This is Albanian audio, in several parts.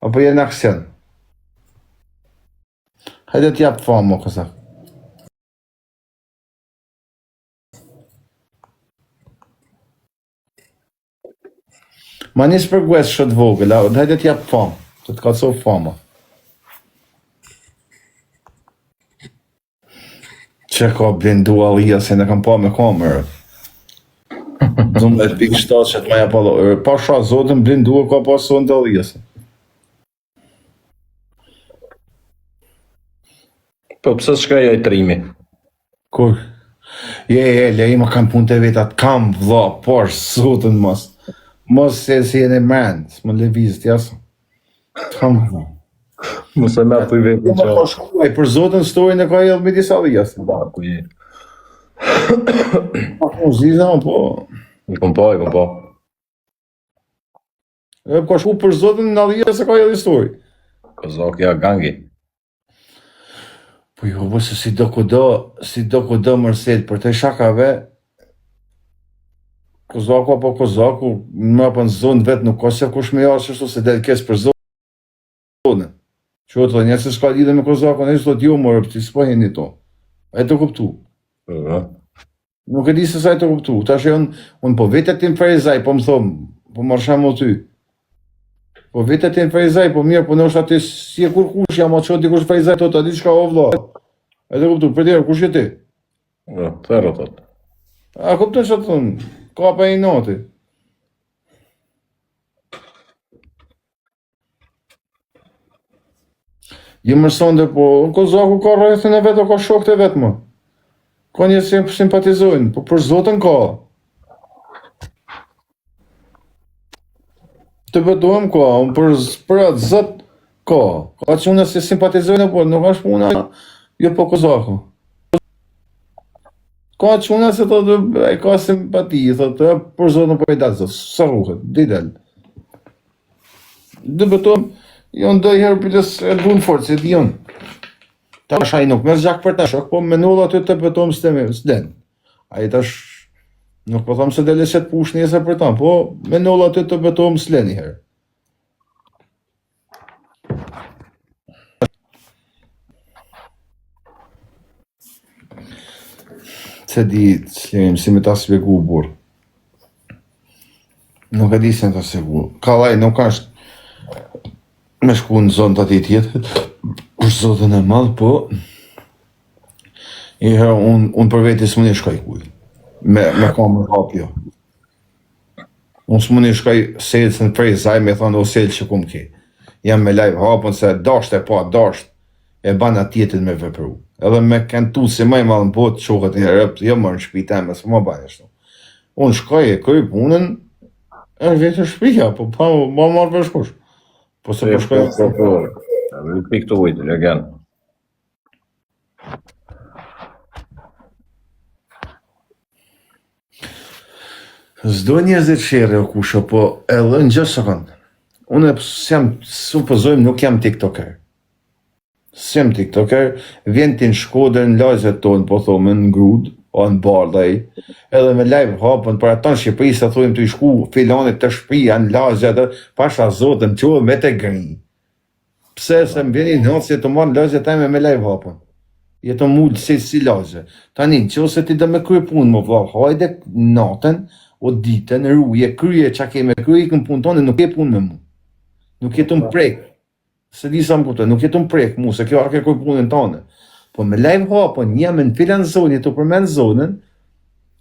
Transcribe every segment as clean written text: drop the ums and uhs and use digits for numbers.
Apo je në aksion? Hajde t'jap famë, kësa. Ma nisë për gues shët vogël, hajde t'jap famë, të t'katësov famë. Që ka blindu Alia, se në kam pa me kamerë. Dhumë dhe pikë shtatë që t'maja palo. Pasha zotën blindu ka pason të Alia. Po pëse s'ka jaj trimi? Kur? Le ima kam punë të vetat, kam vla, pash zotën mos. Mos se si jene menë, s'më levizit, jasë. Kam vla. Mëse me për i vetë Më po shkuaj, për zotën storin e ka jelë me disa Alias. Da, ku je. Po ziza, po. I kom pa. E ka shku për zotën në Alias e ka jelë histori. Kozakja gangi. Po jo, se si do kudo mërsel, për të shakave, Kozaku apo Kozaku, më apë në zonë vetë nuk ka se kush me jasë shtu se del kes për zonë. Që të një se s'ka lidhe me Kozaku, në ishtë të jo mërë, ti s'po heni to. A e të kuptu. Nuk e di se sa e të kuptu. Ta që unë po vetet tim Ferizaj, po më thomë, po marshem o ty. Po vetet tim Ferizaj, po mirë, po nështë ati si e kur kush, jam atë që dikush Ferizaj, to të di qka o vla. A e të kuptu, për tjera, kush je ti? Thero thot. A kuptu që të thënë, ka pa i nati. Je mërsonde, po, Kozaku ka rrethën e vetë, o ka shokët e vetë, më. Ka një simpatizojnë, po për zotën ka. Të betohem ka, për atë zot ka. Ka që unë se simpatizojnë, po nuk është puna, jo po Kozaku. Ka që unë se të ka simpati, të për zotën po i dalë, sa rruhet, di dalë. Të betohem, jo ndoj herë pëllës e dhunë fort, se di jonë. Ta shaj nuk mërë gjak për ta shok, po me nulla aty të pëtomë s'den. A i tash, nuk po thamë se dhe leset push njëse për ta, po me nulla aty të pëtomë s'len një herë. Se di, s'lenim, si me ta svegu burë. Nuk e di se me ta svegu. Kalaj nuk ashtë me shku në zonë të ati tjetër, për zotën e madhë, po, i herë unë për veti së mëni shkaj kuj, me kamë në hapjo. Unë së mëni shkaj selës në prej zaj, me thonë o selë që kumë ke. Jam me live hapën se dasht e pa, dasht e banë atjetit me vepru. Edhe me këntu si maj malë në botë qohët e rëpë, jo më në shpita me, së më banë e shtu. Unë shkaj e këj punën, e vetë shpija, po pa më marrë për shkush. Po se përshkoj... Vi pikë të ujtë, legen. Zdo njëzit shire o kusho, po edhe në gjësë sekund. Unë supozojmë nuk jam tiktoker. S'jam tiktoker, vjen ti në Shkodër në lajzet tonë, po thome në Grud, o në Bardhaj, edhe me live hapën për atë në Shqipëri, se thujmë të i shku filonit të shpria në lajzet, pasha zotën që me të gri. Pse se më vjeni në nësë jetë të marë në lajzet tajme me live hapën. Jetë të mullë si lajzet. Tani, që ose ti dhe me krye punë, më vla, hajde natën, o ditën, rruje, krye që ke me krye, i këm punë tonë, nuk je punë me mu. Nuk jetë të më prek. Se di sa më kuptoj, nuk jetë të më prek mu, se kjo ake krye punën tonë. Po me live hapën, jam në filan zonë, jetë të përmen zonën,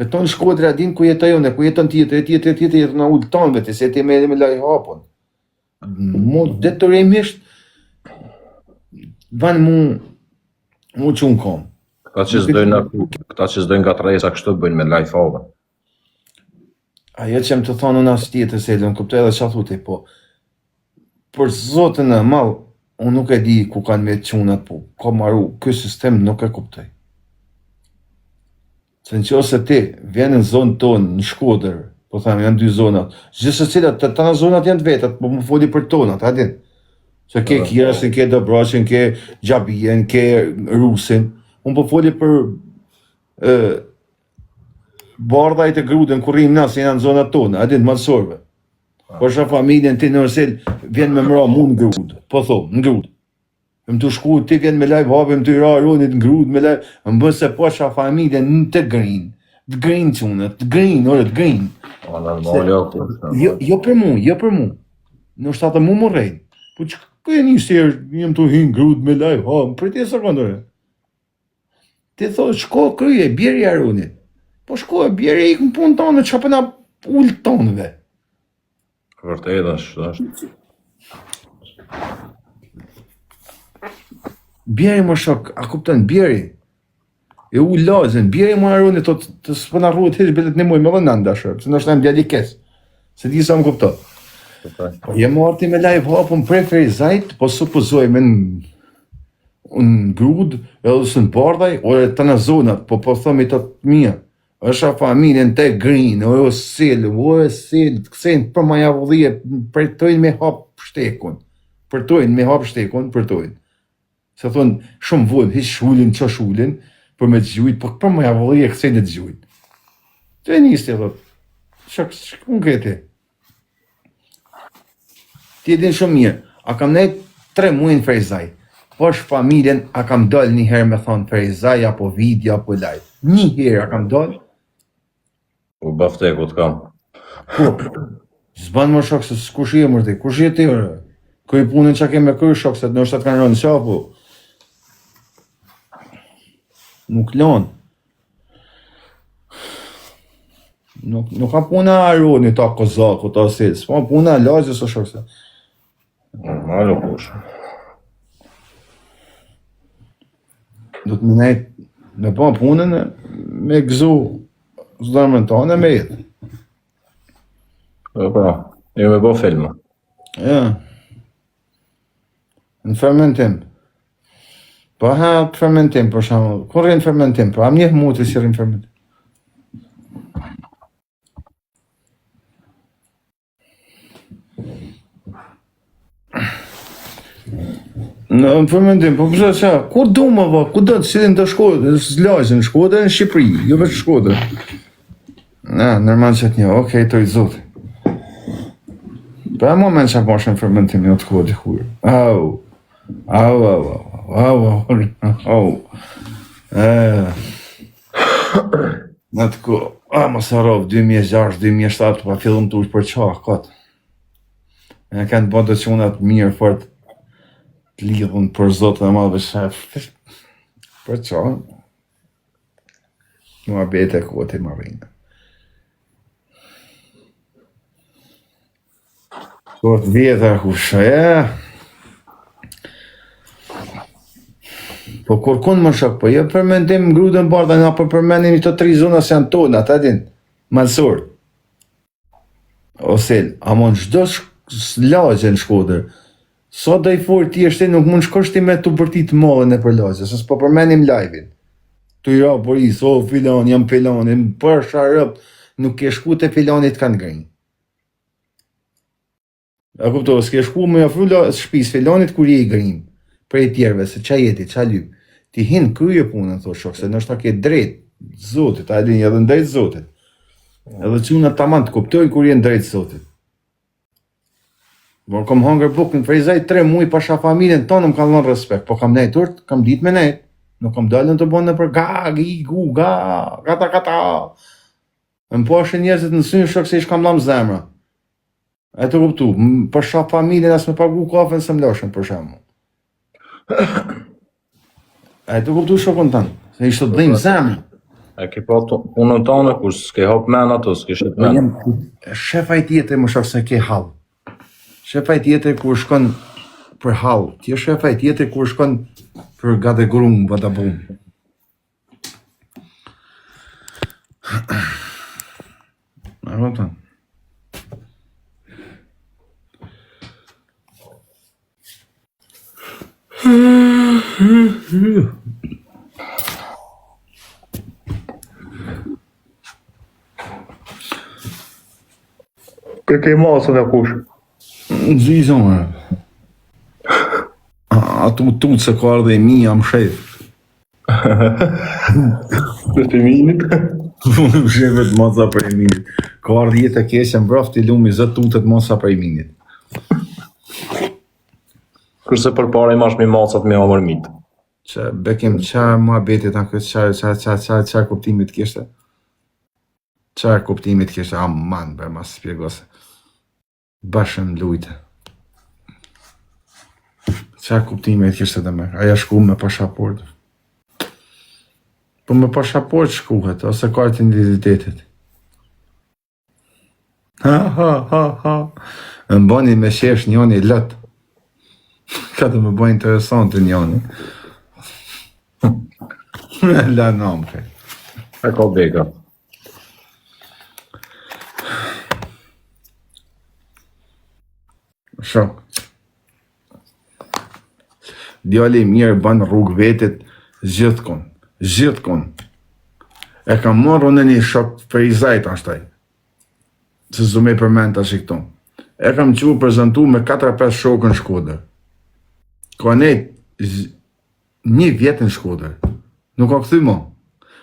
e tonë Shkodra din ku jetojone, ku jeton tjetër, jetë në ullë tonë vete, se ti me live hapën. Mu detyrimisht, vanë mu që unë kom. Këta që zdojnë nga të rejsa kështu bëjnë me live hapën. Ajo që më të thonë unë asë tjetër, se në kuptoj edhe që thuti, po, për zotën e malë, unë nuk e di ku kanë me qunat, po, ka maru, këj sistem nuk e kuptoj. Se në që ose ti, vjenë në zonë tonë, në Shkodër, po thamë, janë dy zonat, gjithë se cilat, të tana zonat janë të vetat, po më foli për tonat, adin? Se ke Kirasin, ke Dobraqin, ke Gjabien, ke Rusin, unë po foli për Bardhaj të Grudën, kur rrim nësë, janë në zonat tonë, adin, madhësorve. Po shë familjen ti nërsel vjen me mra mu në grud. Po thom, në grud. Më të shku, ti vjen me lajv hapim të ra ronit në grud me lajv. Më bën se po shë familjen në të grin. Të grin qune, të grin, ore të grin. Po normal, jo. Jo për mu, jo për mu. Në shtatë mu më rejnë. Po që kë e një sirë, jem të hinë grud me lajv hapim, për ti sekundore. Ti thot, shko kryje, bjeri aronit. Po shko e bjeri i këmë punë tonë, që apëna ullë tonëve. Vërtet është. Bjeri më shok, a kupton, bjeri. E u lazën, bjeri më aroni të s'pëna rruët hesh belet në muj me dhe në ndashër, se nështë në bjali kes. Se di sa më kupto. Jem arti me live hapun preferi zajt, po supozoj me në grud, edhe së në bardhaj, ore të në zonat, po thëmi të të mija. është a familjen të grinë, o selë, kësejnë për ma javëllije, përtojnë me hapë shtekun. Përtojnë. Se thonë, shumë vojnë, hiç shullin, që shullin, për me të gjujt, për ma javëllije kësejnë të gjujt. Të e njështë, thotë, shkun këti. Ti e din shumë mirë, a kam nejtë 3 muajnë Ferizaj, po është familjen, a kam dollë një herë me thonë Ferizaj, apo video, apo live. Një herë a kam dollë. Po bafteku të kam. Zban më shok se kush je mërti, kush je ti ore? Këj punën që ke me këj shok se nështë të kanë rënë qapu. Nuk lanë. Nuk ka puna aroni ta kozaku, ta silës, po puna lagjes o shok se. Normal o kush. Do të më nejtë, me pa punën, me gëzu zdërmën tonë me jetë. Po, jo me bo filma. Ja. Në fermentim. Po ha fermentim, për shumë. Kur rinë fermentim? Po am njëhë mutë si rinë fermentim. Në fermentim, po përse qa? Ku du më va? Ku do të sidin të Shkodër? Zlazën, Shkodër në Shqipëri, jo vetë Shkodër. Normal që të një, okej, të i zotë. Për e moment që apo është në fermentim, jo të kodë i hurë. Në të ko, më sarov, 2006, 2007, pa fillëm të ushë për qa, këtë. E kanë bëtë që unë atë mirë fort të lidhën për zotë dhe madhë shef. Për qa? Mua bete këtë i marinë. Kort vjetër kusha, Po kur kun më shok, po jo përmendim grudën bardha, nga për përmendim i të 3 zona se janë tona, ta din, malsor. Osel, a mon qdo lagje në Shkodër, sot dhe i forë ti është nuk mund shkosh ti me të bërtit mollën e për lagje, se s'po përmendim live-in. Tu i ra poris, o filan, jam filanin, për sharëp, nuk ke shku të filanit kanë grinj. A kupto, s'ke shku me afru shpis filanit kur je i grim, prej tjerve, se qa jeti, qa lyp. Ti hinë kryje punën, thot shok, se nështë ta ke drejt zotit, a edhin edhe në drejt zotit. Edhe që unë taman të kuptoj kur je në drejt zotit. Por kom hangër bukën, Ferizaj 3 muaj pasha familjen tonë më kanë dhënë respekt, po kam nejt urt, kam dit me nejt. Nuk kam dalën të bënë për gata. Më po ashe njerëzit në synë shok se ish kam lam zemra. E të kuptu, për shaf familjen as me pagu kafen se më lashën për shemë. E të kuptu shokën tanë, se ishtë të dhejmë zemrë. E ki pa punën tonë, kur s'ke hap men ato, s'ke shet men. Shefaj tjetër më shaf se ke halë. Shefaj tjetër kur shkon për halë. Ti shefaj tjetër kur shkon për gade grumë, vada bumë. Në rëtën. Kërkej masën e kush? Në zizon, a tu se ka ardhe e mi, jam shef. Në feminit? Unë më shepet mosa për e minit. Ka ardhë jetë e keqe mbrofti lumi zë tutet mosa për e minit. Kurse përpara i mash me macat me amërmit. Që bekim qarë mua betit në këtë qarë kuptimit kishte? Qarë kuptimit kishte? Aman, ber mas spjegose. Bashën lujte. Qarë kuptimit kishte dhe me? Aja shku me pashaport. Po me pashaport shkuhet, ose kartin identitetit. Ha. Më bani me shesh njoni lët. Ka të më bëjë interesante njoni. La nam, kaj. E ka bega. Shok. Djali mirë ban rrugë vetit gjithkon. E kam marrë unë një shok për i zajt ashtaj. Se zdo me përmend të ashtë këtu. E kam që prezentu me 4-5 shokën Shkodër. Ka një vjetë në Shkodër. Nuk ka këthy mo.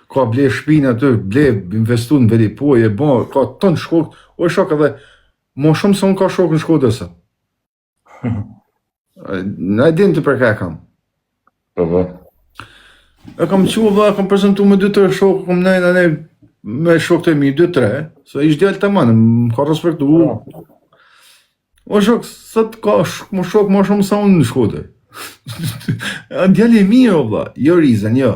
Ka ble shpinë aty, ble investu në Velipoj, ka ton shkok, o shok edhe, mo shumë se unë ka shokën Shkodër së. Në e din të për ka kam. Po. E kam që kam prezentu me 2-3 shokë, kam nejnë me shokë të mi, 2-3, se ishtë djallë të manë, më ka respektu. O shok, sot ka më shok më shumë sa unë në Shkodër. Djallë i mirë, o vla, jo Rizën, jo.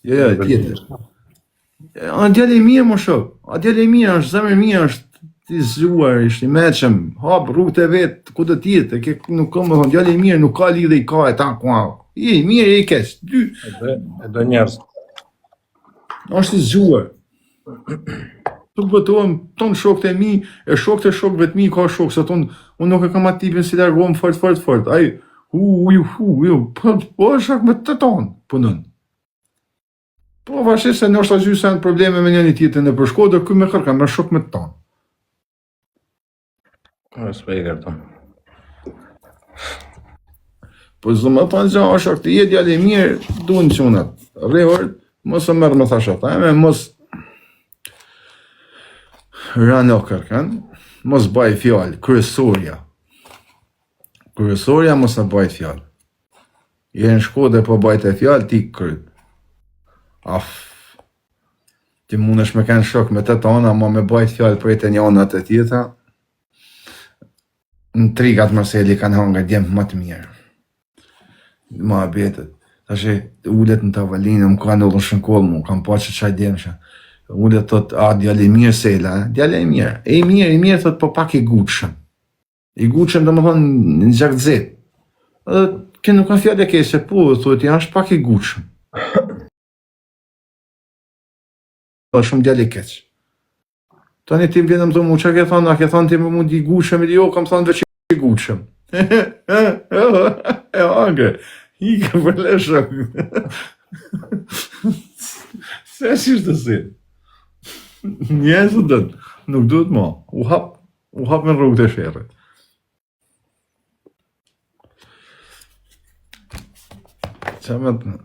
Jo, tjetër. Djallë i mirë, më shok. Djallë i mirë është, zemër mirë është, ti zhuar, ishtë i meqëm, hapë rrugët e vetë, ku të tjetë, nuk ka më thonë, djallë i mirë, nuk ka lidhe i ka e ta, kua. I mirë, i keq, dy. E do njerës. Ashtë i zhuar. Tuk bëtohem, tonë shokët e mi, e shokët e shokëve të mi ka shokë, se tonë, unë nuk e kam atë tipin si largohem fort. Ai, po e shok me të tonë, punën. Po vashis se nështë a gjysë janë probleme me njëni tjetën e për Shkodër, kuj me kërka, me shok me të tonë. S'pe i kërton. Po zdo me thonë gja, o shok të jetë djali mirë, duen qunat. Rehort, mos e mërë me thashat, mos rano kërkan, mos baj fjallë, kryesoria. Kryesoria mos e baj fjallë. Je në Shkodër po bajt e fjallë, ti kryt. Ti mund është me kënë shok me të tona, ma me bajt fjallë për e të njonat e tjeta, në trigat Marseli kanë hanga djemë më të mirë. Ma betet. Tashe, ullet në tavalinë, më kanë ullë shënkollë mu, kam pa që qaj djemë shë. Ullet thot, djali mirë sejla, djali e mirë. E mirë thot, po pak i gutshëm. I gutshëm dhe më thonë në gjak zetë. Edhe, kënë nuk kanë fjallë e kese, po, thot, janë është pak i gutshëm. Dhe shumë djali keqë. Tani tim vjenë më thonë, që ke thonë, a ke thonë ti më mund i gutshëm, jo, kam thonë veç i gutshëm. E angre, i ka përle shok. Se është të si. Njësë dënë, nuk duhet ma, u hap me rrugë të shere. Qa me të...